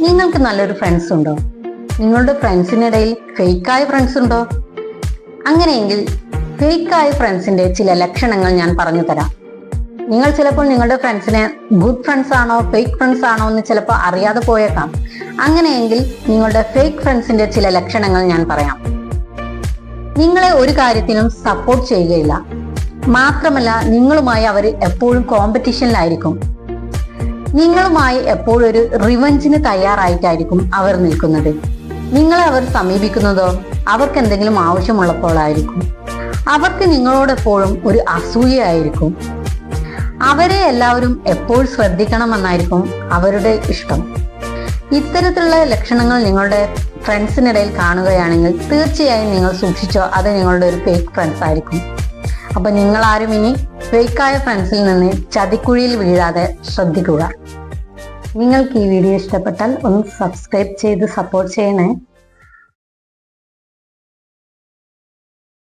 നിങ്ങൾക്ക് നല്ലൊരു ഫ്രണ്ട്സ് ഉണ്ടോ? നിങ്ങളുടെ ഫ്രണ്ട്സിനിടയിൽ ഫേക്കായ ഫ്രണ്ട്സ് ഉണ്ടോ? അങ്ങനെയെങ്കിൽ ഫേക്കായ ഫ്രണ്ട്സിന്റെ ചില ലക്ഷണങ്ങൾ ഞാൻ പറഞ്ഞു തരാം. നിങ്ങൾ ചിലപ്പോൾ നിങ്ങളുടെ ഫ്രണ്ട്സിനെ ഗുഡ് ഫ്രണ്ട്സ് ആണോ ഫേക്ക് ഫ്രണ്ട്സ് ആണോ എന്ന് ചിലപ്പോൾ അറിയാതെ പോയേക്കാം. അങ്ങനെയെങ്കിൽ നിങ്ങളുടെ ഫേക്ക് ഫ്രണ്ട്സിന്റെ ചില ലക്ഷണങ്ങൾ ഞാൻ പറയാം. നിങ്ങളെ ഒരു കാര്യത്തിനും സപ്പോർട്ട് ചെയ്യുകയില്ല. മാത്രമല്ല, നിങ്ങളുമായി അവർ എപ്പോഴും കോമ്പറ്റീഷനിലായിരിക്കും. നിങ്ങളുമായി എപ്പോഴും ഒരു റിവഞ്ചിന് തയ്യാറായിട്ടായിരിക്കും അവർ നിൽക്കുന്നത്. നിങ്ങളെ അവർ സമീപിക്കുന്നതോ അവർക്ക് എന്തെങ്കിലും ആവശ്യമുള്ളപ്പോഴായിരിക്കും. അവർക്ക് നിങ്ങളോടെപ്പോഴും ഒരു അസൂയയായിരിക്കും. അവരെ എല്ലാവരും എപ്പോഴും ശ്രദ്ധിക്കണമെന്നായിരിക്കും അവരുടെ ഇഷ്ടം. ഇത്തരത്തിലുള്ള ലക്ഷണങ്ങൾ നിങ്ങളുടെ ഫ്രണ്ട്സിനിടയിൽ കാണുകയാണെങ്കിൽ തീർച്ചയായും നിങ്ങൾ സൂക്ഷിച്ചോ, അത് നിങ്ങളുടെ ഒരു ഫേക്ക് ഫ്രണ്ട്സ് ആയിരിക്കും. അപ്പൊ നിങ്ങൾ ആരും ഇനി ഫേക്കായ ഫ്രണ്ട്സിൽ നിന്ന് ചതിക്കുഴിയിൽ വീഴാതെ ശ്രദ്ധിക്കുക. നിങ്ങൾക്ക് ഈ വീഡിയോ ഇഷ്ടപ്പെട്ടാൽ ഒന്ന് സബ്സ്ക്രൈബ് ചെയ്ത് സപ്പോർട്ട് ചെയ്യണേ.